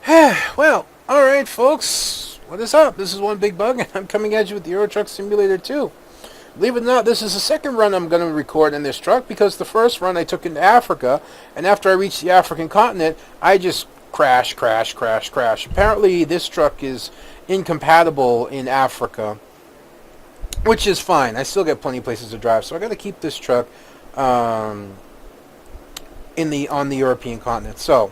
Well, alright folks, what is up? This is One Big Bug, and I'm coming at you with the Euro Truck Simulator 2. Believe it or not, this is the second run I'm going to record in this truck, because the first run I took into Africa, and after I reached the African continent, I just crash. Apparently this truck is incompatible in Africa, which is fine. I still get plenty of places to drive, so I got to keep this truck on the European continent. So,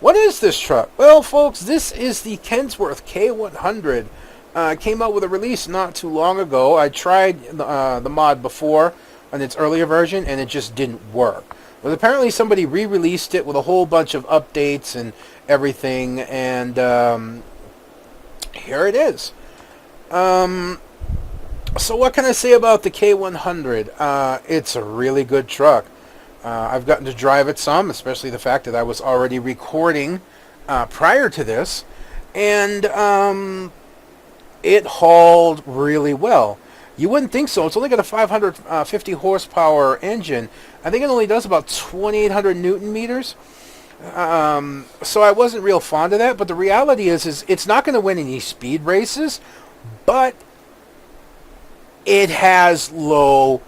what is this truck? Well, folks, this is the Kenworth K100. Came out with a release not too long ago. I tried the mod before on its earlier version, and it just didn't work. But apparently somebody re-released it with a whole bunch of updates and everything, and here it is. So what can I say about the K100? It's a really good truck. I've gotten to drive it some, especially the fact that I was already recording prior to this, and it hauled really well. You wouldn't think so. It's only got a 550 horsepower engine. I think it only does about 2,800 Newton meters. So I wasn't real fond of that, but the reality is it's not going to win any speed races, but it has low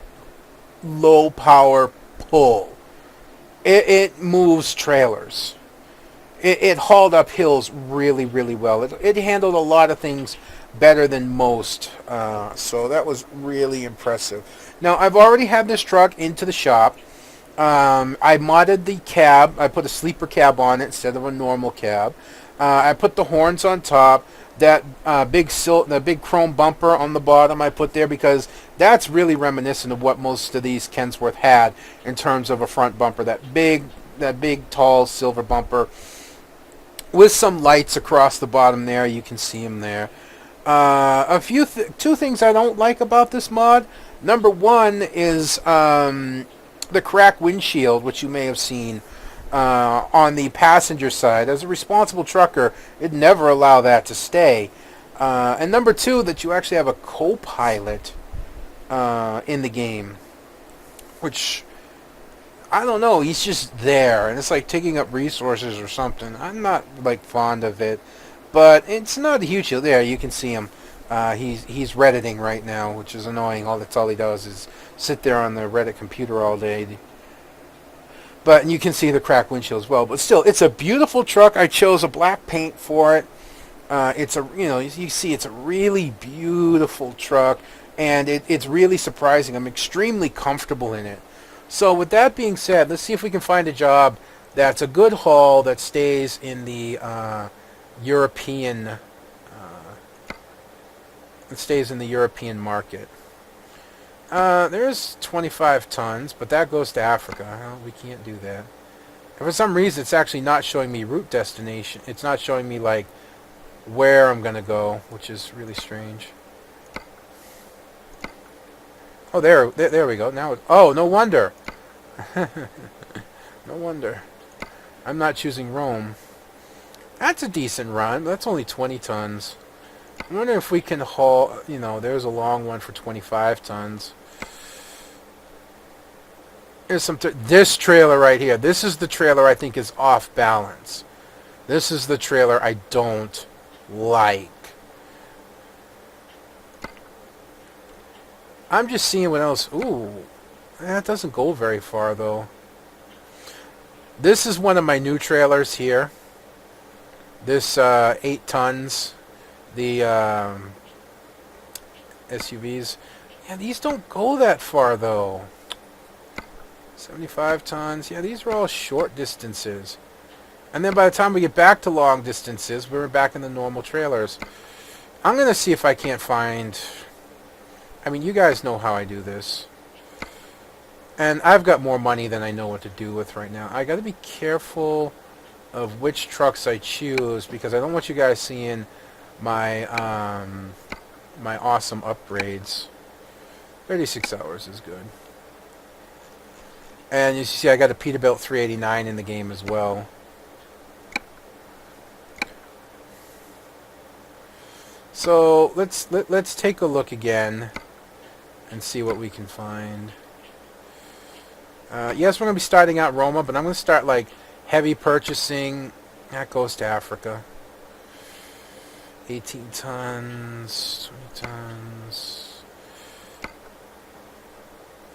power pull. It moves trailers. It hauled up hills really well. It handled a lot of things better than most, so that was really impressive. Now, I've already had this truck into the shop. I modded the cab. I put a sleeper cab on it instead of a normal cab. I put the horns on top. That the big chrome bumper on the bottom I put there because that's really reminiscent of what most of these Kenworth had in terms of a front bumper. That big tall silver bumper with some lights across the bottom there. You can see them there. Two things I don't like about this mod. Number one is the cracked windshield, which you may have seen on the passenger side. As a responsible trucker, it'd never allow that to stay. And number two, that you actually have a co-pilot in the game, which I don't know. He's just there, and it's like taking up resources or something. I'm not like fond of it, but it's not a huge deal. There, you can see him. He's Redditing right now, which is annoying. That's all he does is sit there on the Reddit computer all day. But you can see the cracked windshield as well. But still, it's a beautiful truck. I chose a black paint for it. It's you see, it's a really beautiful truck, and it's really surprising. I'm extremely comfortable in it. So with that being said, let's see if we can find a job that's a good haul that stays in the European. It stays in the European market. There's 25 tons, but that goes to Africa. Well, we can't do that. And for some reason, it's actually not showing me route destination. It's not showing me, like, where I'm going to go, which is really strange. Oh, there we go. Now, oh, no wonder. No wonder. I'm not choosing Rome. That's a decent run. That's only 20 tons. I wonder if we can haul, there's a long one for 25 tons. Here's this trailer right here. This is the trailer I think is off balance. This is the trailer I don't like. I'm just seeing what else. Ooh, that doesn't go very far though. This is one of my new trailers here. This 8 tons. The SUVs. Yeah, these don't go that far though. 75 tons. Yeah, these are all short distances. And then by the time we get back to long distances, we're back in the normal trailers. I'm going to see if I can't find... I mean, you guys know how I do this. And I've got more money than I know what to do with right now. I got to be careful of which trucks I choose, because I don't want you guys seeing my my awesome upgrades. 36 hours is good. And you see I got a Peterbilt 389 in the game as well. So let's take a look again and see what we can find. Yes, we're going to be starting out Roma, but I'm going to start like heavy purchasing. That goes to Africa. 18 tons, 20 tons.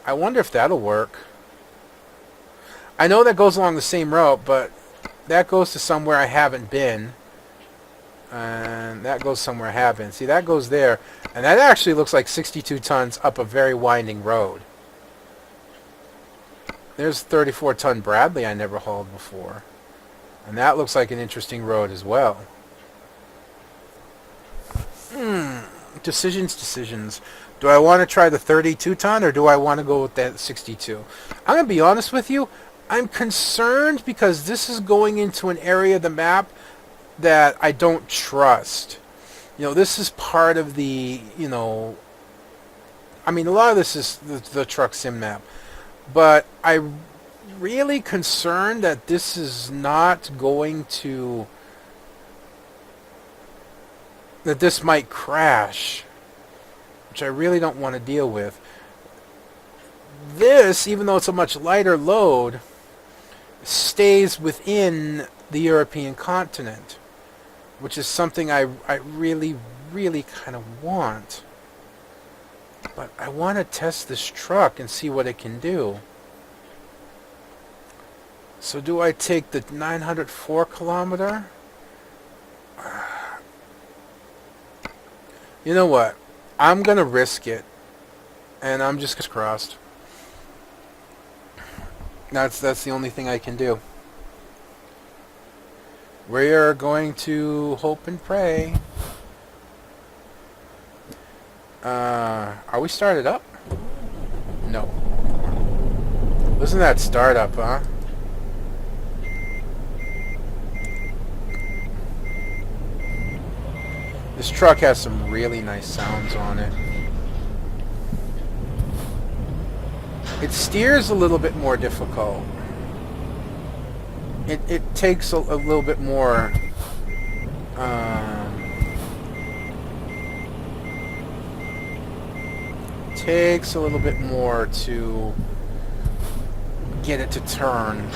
I wonder if that'll work. I know that goes along the same route, but that goes to somewhere I haven't been. And that goes somewhere I have been. See, that goes there. And that actually looks like 62 tons up a very winding road. There's 34-ton Bradley I never hauled before. And that looks like an interesting road as well. Decisions. Do I want to try the 32-ton or do I want to go with that 62? I'm going to be honest with you. I'm concerned because this is going into an area of the map that I don't trust. You know, this is part of the, you know, I mean, a lot of this is the truck sim map. But I'm really concerned that this is not going to, that this might crash, which I really don't want to deal with. This, even though it's a much lighter load, stays within the European continent, which is something I really, really kind of want. But I want to test this truck and see what it can do. So do I take the 904 kilometer? You know what? I'm going to risk it. And I'm just crossed. That's the only thing I can do. We are going to hope and pray. Are we started up? No. Listen to that startup, huh? This truck has some really nice sounds on it. It steers a little bit more difficult. It takes a little bit more takes a little bit more to get it to turn.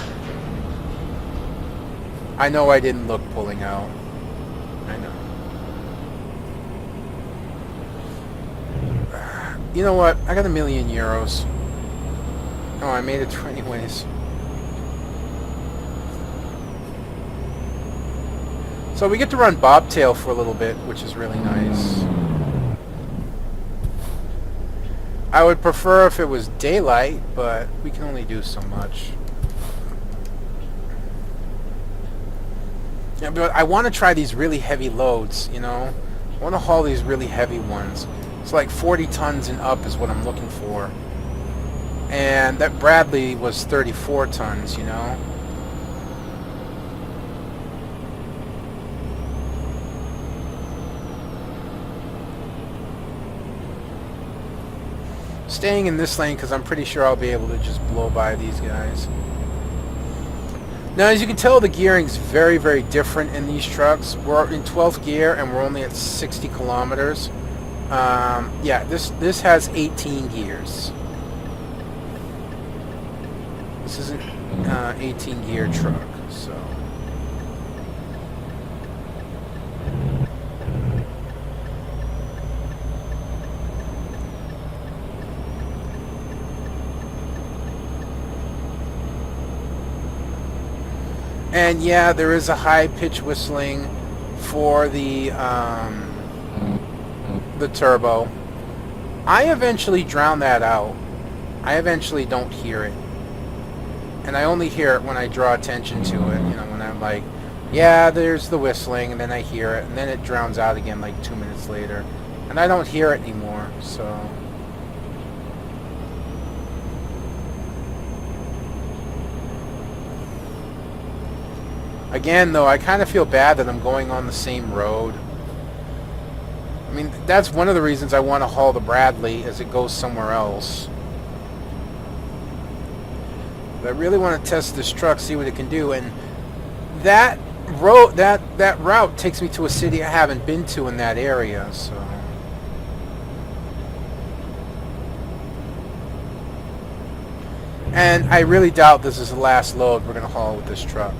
I know I didn't look pulling out. I know. You know what? I got €1,000,000. Oh, I made it through anyways. So we get to run bobtail for a little bit, which is really nice. I would prefer if it was daylight, but we can only do so much. Yeah, but I want to try these really heavy loads, you know? I want to haul these really heavy ones. It's like 40 tons and up is what I'm looking for. And that Bradley was 34 tons, you know? Staying in this lane because I'm pretty sure I'll be able to just blow by these guys. Now, as you can tell, the gearing's very, very different in these trucks. We're in 12th gear and we're only at 60 kilometers. Yeah, this has 18 gears. This is an 18 gear truck, so. And yeah, there is a high pitch whistling for the turbo. I eventually drown that out. I eventually don't hear it. And I only hear it when I draw attention to it. You know, when I'm like, yeah, there's the whistling, and then I hear it, and then it drowns out again like 2 minutes later. And I don't hear it anymore, so. Again, though, I kind of feel bad that I'm going on the same road. I mean, that's one of the reasons I want to haul the Bradley, as it goes somewhere else. But I really want to test this truck, see what it can do, and that road, that route takes me to a city I haven't been to in that area, so. And I really doubt this is the last load we're going to haul with this truck.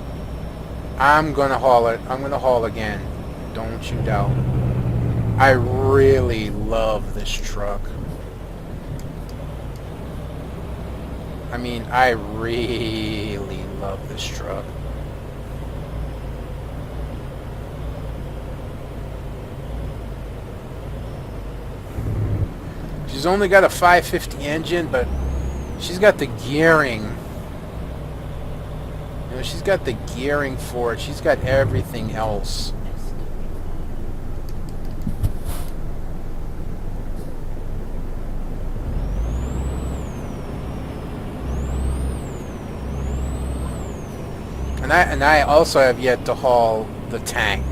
I'm going to haul it. I'm going to haul again. Don't you doubt. I really love this truck. I mean, I really love this truck. She's only got a 550 engine, but she's got the gearing. You know, she's got the gearing for it. She's got everything else. And I also have yet to haul the tank,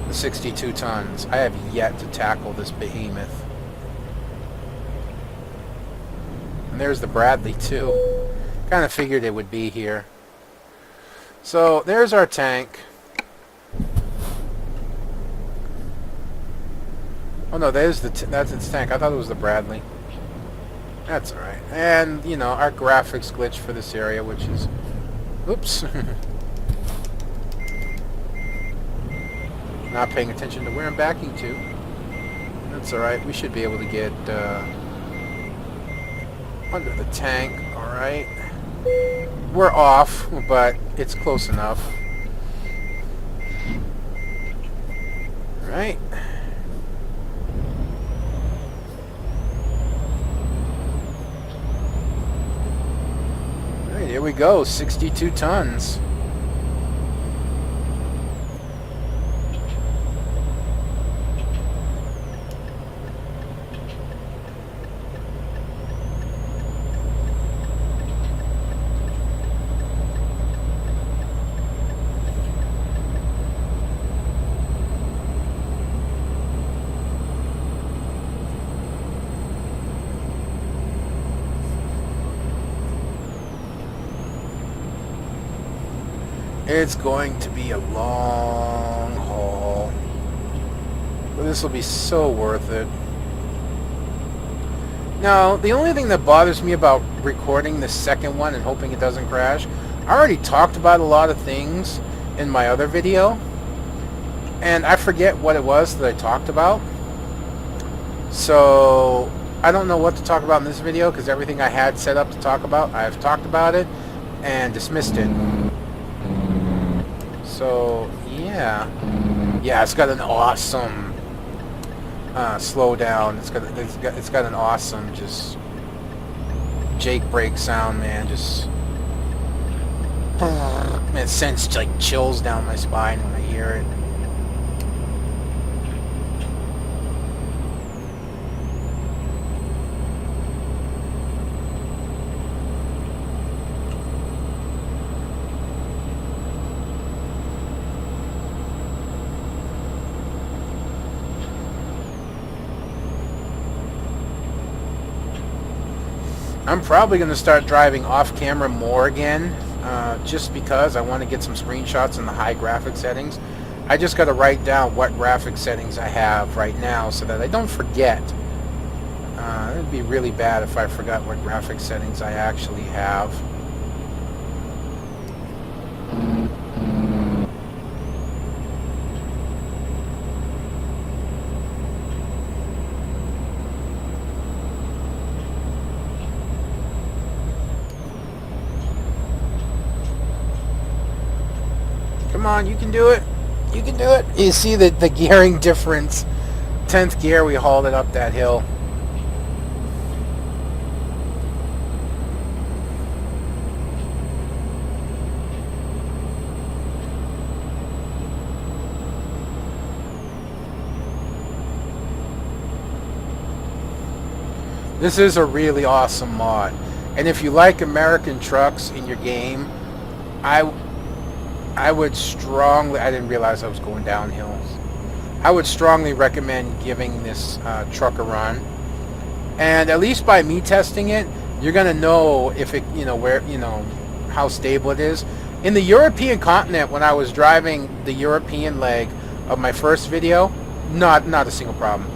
the 62 tons. I have yet to tackle this behemoth. And there's the Bradley too. Kind of figured it would be here. So there's our tank. Oh no, that's its tank. I thought it was the Bradley. That's alright. And, you know, our graphics glitch for this area, which is... Oops. Not paying attention to where I'm backing to. That's alright. We should be able to get under the tank. Alright. We're off, but it's close enough. Alright. Here we go, 62 tons. It's going to be a long haul, but this will be so worth it. Now, the only thing that bothers me about recording the second one and hoping it doesn't crash, I already talked about a lot of things in my other video, and I forget what it was that I talked about. So, I don't know what to talk about in this video, because everything I had set up to talk about, I've talked about it and dismissed it. So, yeah. Yeah, it's got an awesome slowdown. It's got an awesome just Jake brake sound, man. Just man, it sends like chills down my spine when I hear it. I'm probably going to start driving off camera more again, just because I want to get some screenshots in the high graphic settings. I just got to write down what graphic settings I have right now so that I don't forget. It would be really bad if I forgot what graphic settings I actually have. Come on, you can do it. You can do it. You see the gearing difference. 10th gear, we hauled it up that hill. This is a really awesome mod. And if you like American trucks in your game, I would strongly... I didn't realize I was going downhill. I would strongly recommend giving this truck a run. And at least by me testing it, you're going to know if it, how stable it is. In the European continent, when I was driving the European leg of my first video, not a single problem.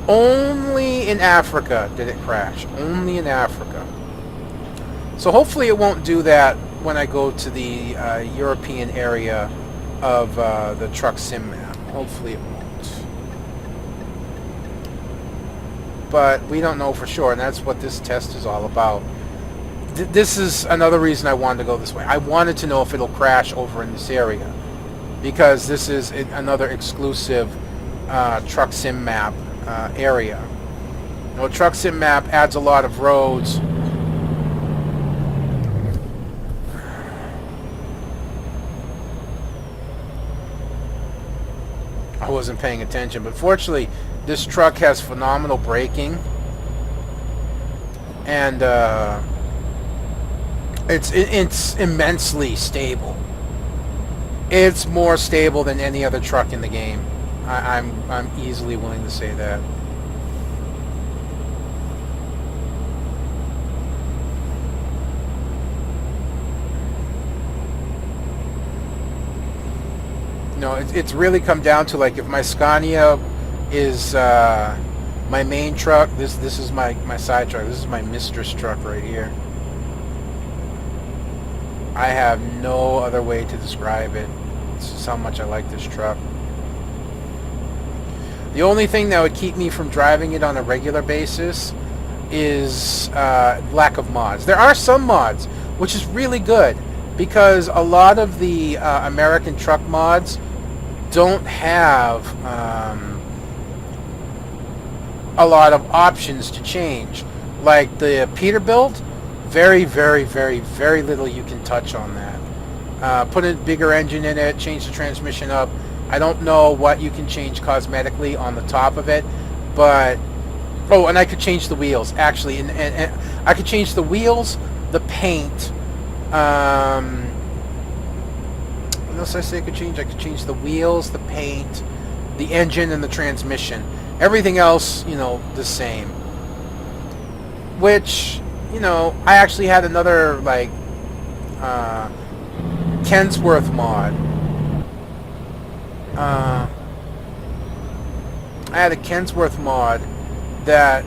Only in Africa did it crash. Only in Africa. So hopefully it won't do that when I go to the European area of the truck sim map. Hopefully it won't. But we don't know for sure, and that's what this test is all about. This is another reason I wanted to go this way. I wanted to know if it'll crash over in this area, because this is another exclusive truck sim map area. You know, truck sim map adds a lot of roads. I wasn't paying attention, but fortunately this truck has phenomenal braking, and it's immensely stable. It's more stable than any other truck in the game. I'm easily willing to say that. No, it's really come down to, like, if my Scania is my main truck, this is my side truck. This is my mistress truck right here. I have no other way to describe it. It's just how much I like this truck. The only thing that would keep me from driving it on a regular basis is lack of mods. There are some mods, which is really good, because a lot of the American truck mods don't have a lot of options to change. Like the Peterbilt, very, very, very, very little you can touch on that. Put a bigger engine in it, change the transmission up. I don't know what you can change cosmetically on the top of it, but... Oh, and I could change the wheels, actually. And I could change the wheels, the paint. What else I say I could change? I could change the wheels, the paint, the engine, and the transmission. Everything else, you know, the same. Which, you know, I actually had another, like, Kenworth mod. I had a Kenworth mod that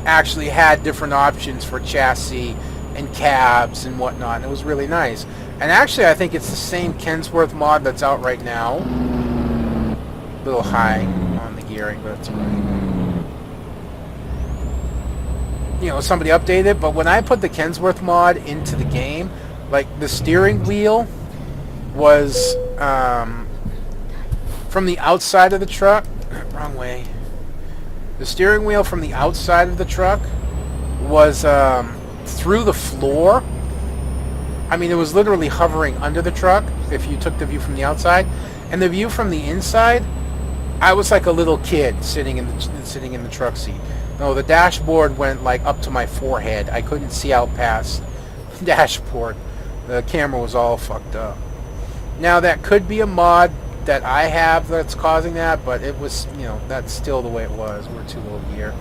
actually had different options for chassis and cabs and whatnot, and it was really nice. And actually, I think it's the same Kenworth mod that's out right now. A little high on the gearing, but that's alright. You know, somebody updated it, but when I put the Kenworth mod into the game, like, the steering wheel was from the outside of the truck. Wrong way. The steering wheel from the outside of the truck was through the floor. I mean, it was literally hovering under the truck if you took the view from the outside. And the view from the inside, I was like a little kid sitting in the truck seat. No, the dashboard went like up to my forehead. I couldn't see out past the dashboard. The camera was all fucked up. Now, that could be a mod that I have that's causing that, but it was, you know, that's still the way it was. We're too low gear.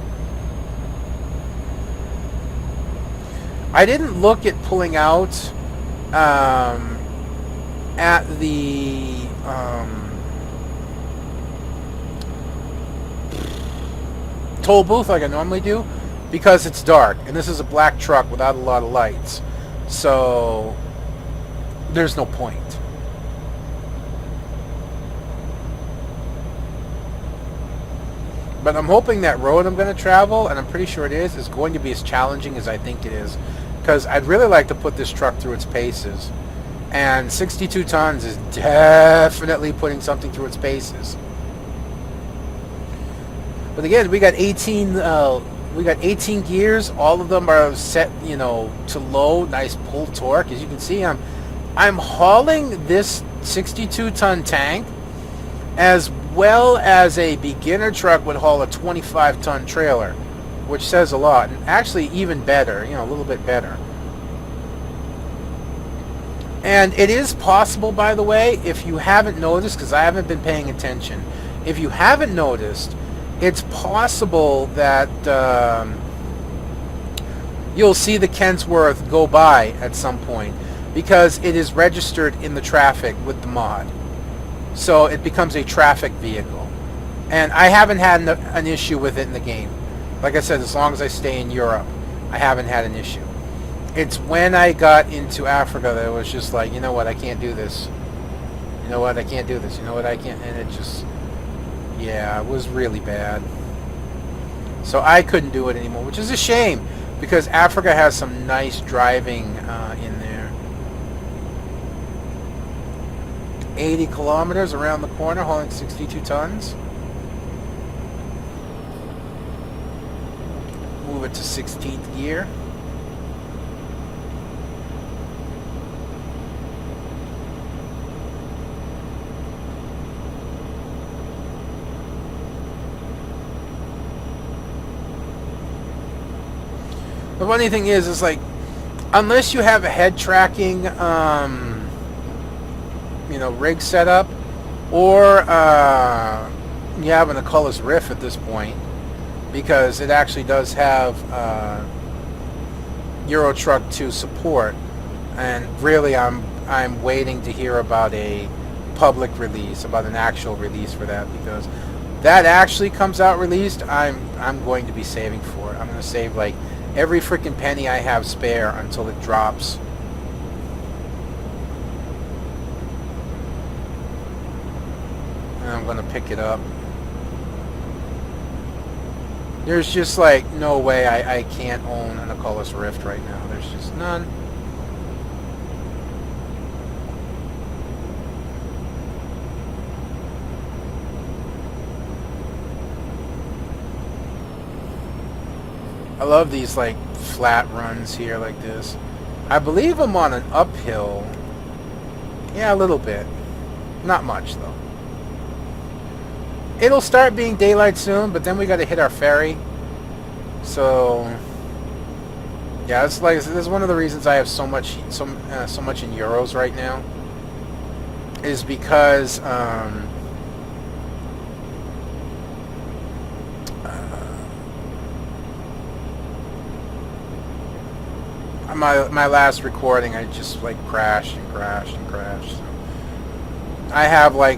I didn't look at pulling out at the toll booth like I normally do, because it's dark, and this is a black truck without a lot of lights, so there's no point. But I'm hoping that road I'm going to travel, and I'm pretty sure it is going to be as challenging as I think it is. Because I'd really like to put this truck through its paces. And 62 tons is definitely putting something through its paces. But again, we got 18 gears. All of them are set, you know, to low, nice pull torque. As you can see, I'm hauling this 62-ton tank as well as a beginner truck would haul a 25-ton trailer, which says a lot. And actually even better, you know, a little bit better. And it is possible, by the way, if you haven't noticed, because I haven't been paying attention, if you haven't noticed, it's possible that you'll see the Kenworth go by at some point, because it is registered in the traffic with the mod. So it becomes a traffic vehicle. And I haven't had an issue with it in the game. Like I said, as long as I stay in Europe, I haven't had an issue. It's when I got into Africa that it was just like, you know what, I can't do this. You know what, I can't do this. You know what, I can't. And it just, yeah, it was really bad. So I couldn't do it anymore, which is a shame because Africa has some nice driving in there. 80 kilometers around the corner, hauling 62 tons. Move it to 16th gear. The funny thing is like, unless you have a head tracking, rig setup, or you have an Acullis Rift at this point, because it actually does have Euro Truck 2 support, and really I'm waiting to hear about a public release, about an actual release for that, because that actually comes out released, I'm going to be saving for it. I'm going to save like every freaking penny I have spare until it drops. And I'm going to pick it up. There's just like no way I can't own an Acullis Rift right now. There's just none. I love these like flat runs here like this. I believe I'm on an uphill. Yeah, a little bit. Not much though. It'll start being daylight soon, but then we got to hit our ferry. So yeah, it's like this is one of the reasons I have so much in euros right now. Is because my last recording, I just like crashed and crashed and crashed. I have like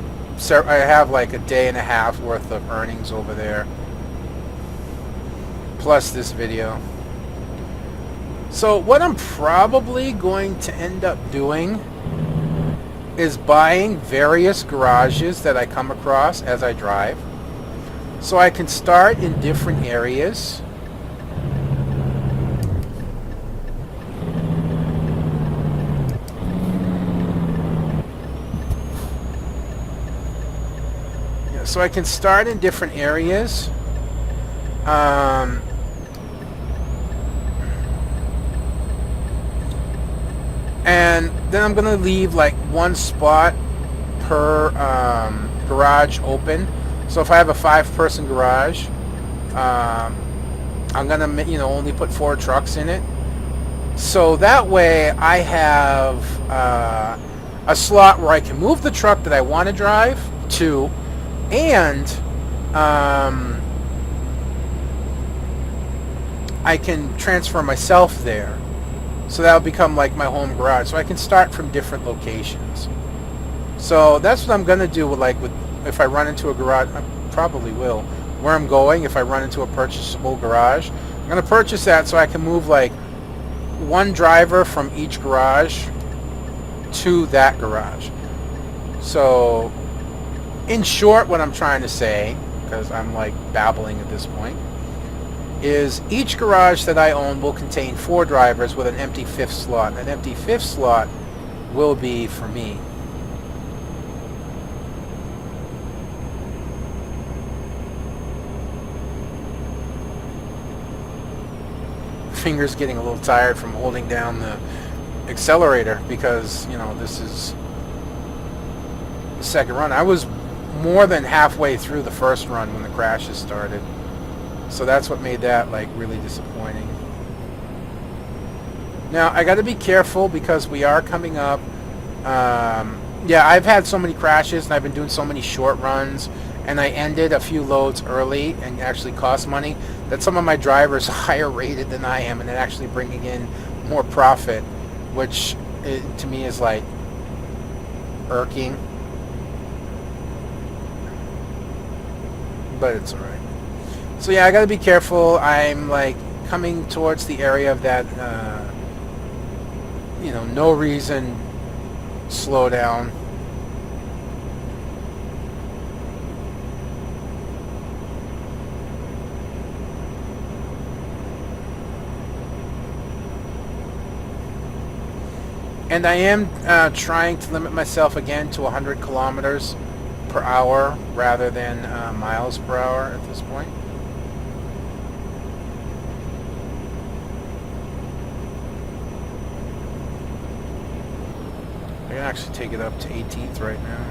a day and a half worth of earnings over there, plus this video. So what I'm probably going to end up doing is buying various garages that I come across as I drive, so I can start in different areas. So I can start in different areas. And then I'm going to leave like one spot per garage open. So if I have a 5-person garage, I'm going to only put 4 trucks in it. So that way I have a slot where I can move the truck that I want to drive to, and I can transfer myself there. So that'll become like my home garage. So I can start from different locations. So that's what I'm going to do with if I run into a garage. I probably will. Where I'm going, if I run into a purchasable garage, I'm going to purchase that so I can move like one driver from each garage to that garage. So in short, what I'm trying to say, because I'm like babbling at this point, is each garage that I own will contain 4 drivers with an empty 5th slot. An empty 5th slot will be for me. Fingers getting a little tired from holding down the accelerator because, this is the second run. I was more than halfway through the first run when the crashes started. So that's what made that like really disappointing. Now I got to be careful because we are coming up. Yeah, I've had so many crashes and I've been doing so many short runs, and I ended a few loads early and actually cost money, that some of my drivers are higher rated than I am, and they're actually bringing in more profit, which to me is like irking. But it's alright. So yeah, I gotta be careful. I'm like coming towards the area of that, no reason slow down. And I am trying to limit myself again to 100 kilometers per hour rather than miles per hour at this point. I can actually take it up to 18th right now.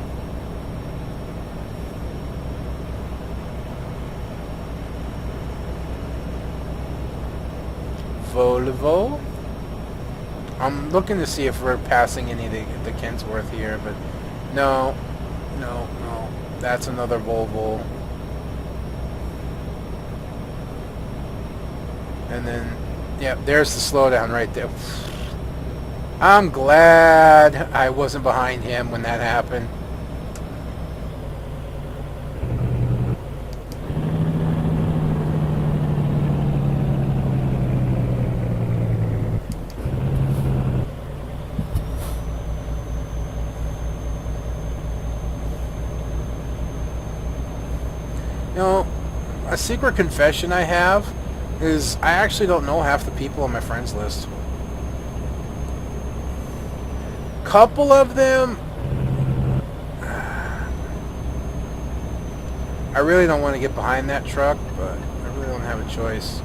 Volvo. I'm looking to see if we're passing any of the Kenworth here, but no. That's another Volvo. And then, yeah, there's the slowdown right there. I'm glad I wasn't behind him when that happened. You know, a secret confession I have is I actually don't know half the people on my friends list. Couple of them, I really don't want to get behind that truck, but I really don't have a choice.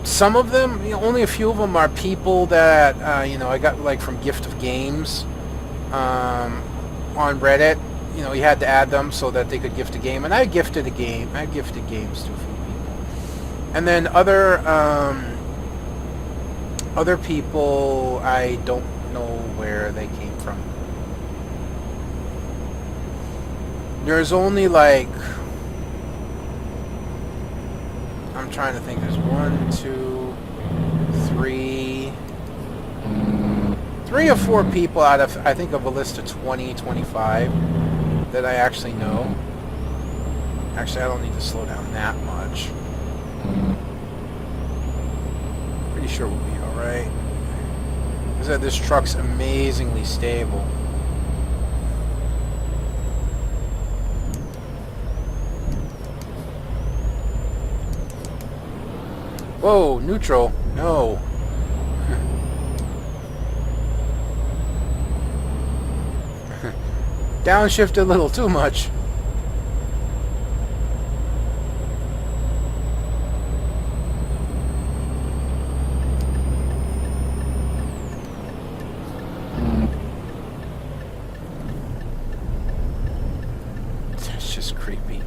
Some of them, you know, only a few of them are people that, you know, I got like from Gift of Games on Reddit. You know, you had to add them so that they could gift a game, and I gifted a game. I gifted games to a few people, and then other people I don't know where they came from. There's only like, I'm trying to think. There's 1, 2, 3. 3 or 4 people out of, I think, of a list of 20, 25 that I actually know. Actually, I don't need to slow down that much. Pretty sure we'll be alright. This truck's amazingly stable. Whoa, neutral. No. Downshift a little too much. That's just creepy.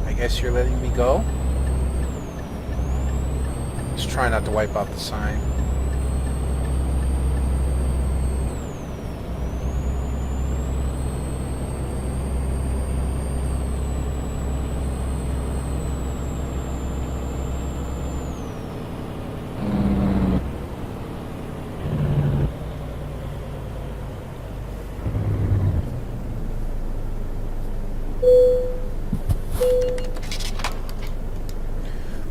I guess you're letting me go? Just try not to wipe out the sign.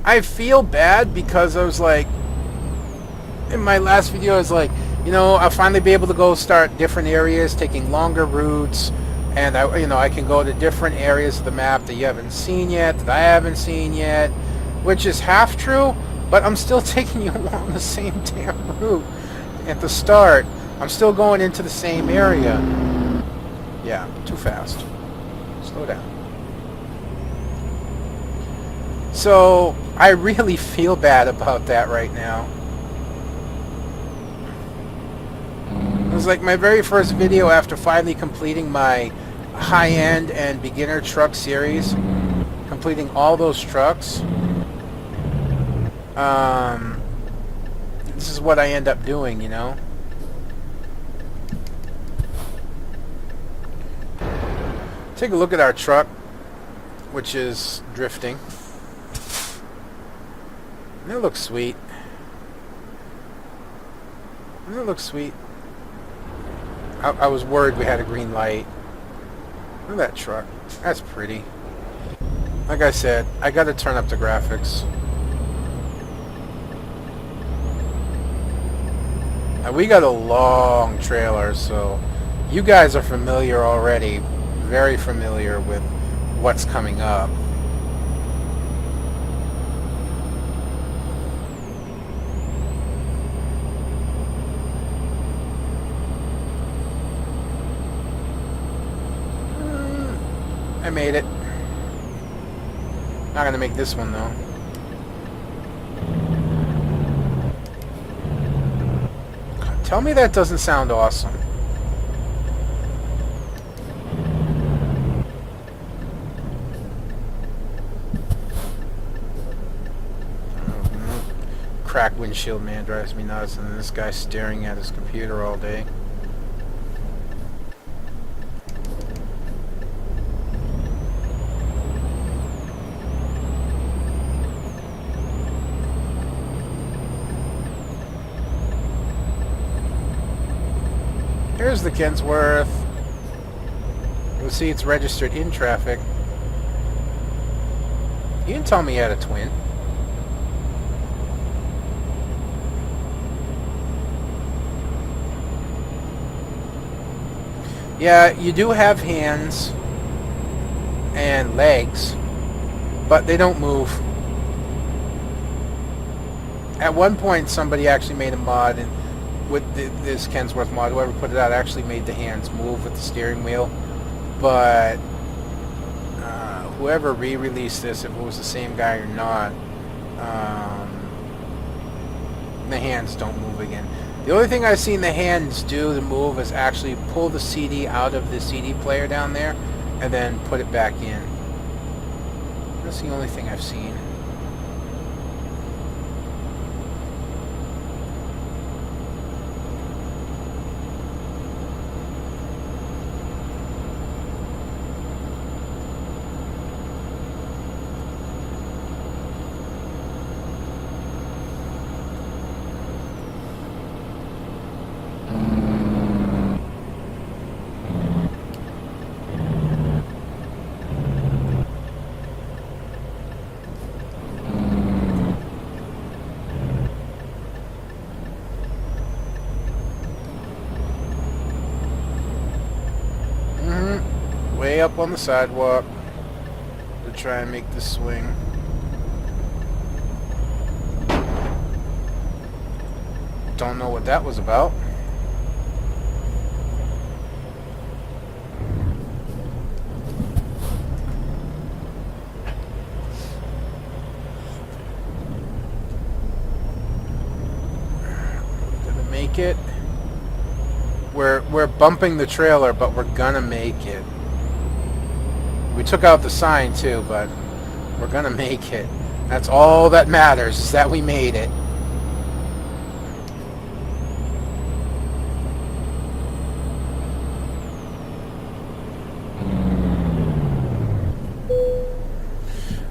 I feel bad because I was like, in my last video I was like, you know, I'll finally be able to go start different areas, taking longer routes, and I can go to different areas of the map that you haven't seen yet, that I haven't seen yet, which is half true, but I'm still taking you along the same damn route at the start. I'm still going into the same area. Yeah, too fast. Slow down. So, I really feel bad about that right now. It was like my very first video after finally completing my high-end and beginner truck series. Completing all those trucks. This is what I end up doing, you know? Take a look at our truck, which is drifting. And it looks sweet. And it looks sweet. I was worried we had a green light. Look at that truck. That's pretty. Like I said, I gotta turn up the graphics. Now we got a long trailer, so You guys are familiar already, very familiar with what's coming up. I made it. Not gonna make this one though. Tell me that doesn't sound awesome. Cracked windshield man drives me nuts, and this guy's staring at his computer all day. Here's the Kenworth. You'll see it's registered in traffic. You didn't tell me you had a twin. Yeah, you do have hands and legs, but they don't move. At one point, somebody actually made a mod, and with this Kenworth mod, whoever put it out actually made the hands move with the steering wheel. But whoever re-released this, if it was the same guy or not, the hands don't move again. The only thing I've seen the hands do to move is actually pull the CD out of the CD player down there and then put it back in. That's the only thing I've seen. Way up on the sidewalk to try and make the swing. Don't know what that was about. Gonna make it. We're bumping the trailer, but we're gonna make it. We took out the sign too, but we're gonna make it. That's all that matters, is that we made it.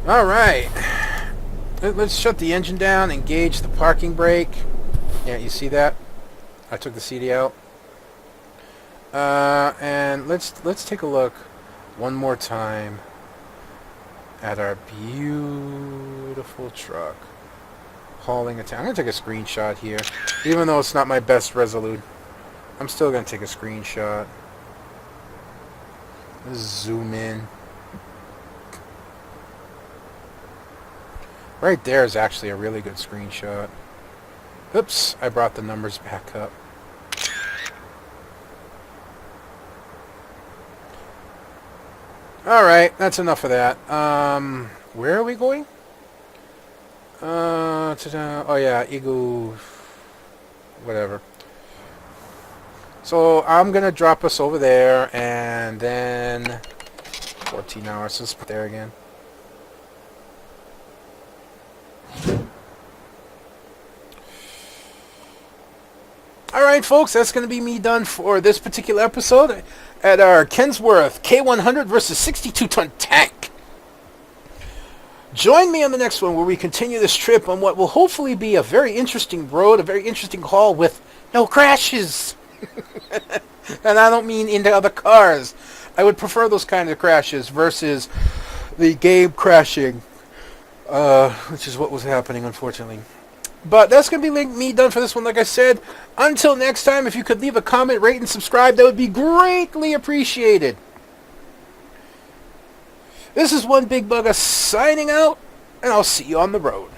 Alright. Let's shut the engine down, engage the parking brake. Yeah, you see that? I took the CD out. And let's take a look one more time at our beautiful truck hauling a town. I'm going to take a screenshot here. Even though it's not my best resolute, I'm still going to take a screenshot. Let's zoom in. Right there is actually a really good screenshot. Oops, I brought the numbers back up. Alright, that's enough of that. Where are we going? Oh yeah, Igu... whatever. So, I'm gonna drop us over there, and then... 14 hours, let's put there again. Alright folks, that's going to be me done for this particular episode at our Kenworth K100 versus 62-ton tank. Join me on the next one where we continue this trip on what will hopefully be a very interesting road, a very interesting haul with no crashes. And I don't mean into other cars. I would prefer those kind of crashes versus the game crashing, which is what was happening, unfortunately. But that's going to be me done for this one, like I said. Until next time, if you could leave a comment, rate, and subscribe, that would be greatly appreciated. This is One Big Bugger signing out, and I'll see you on the road.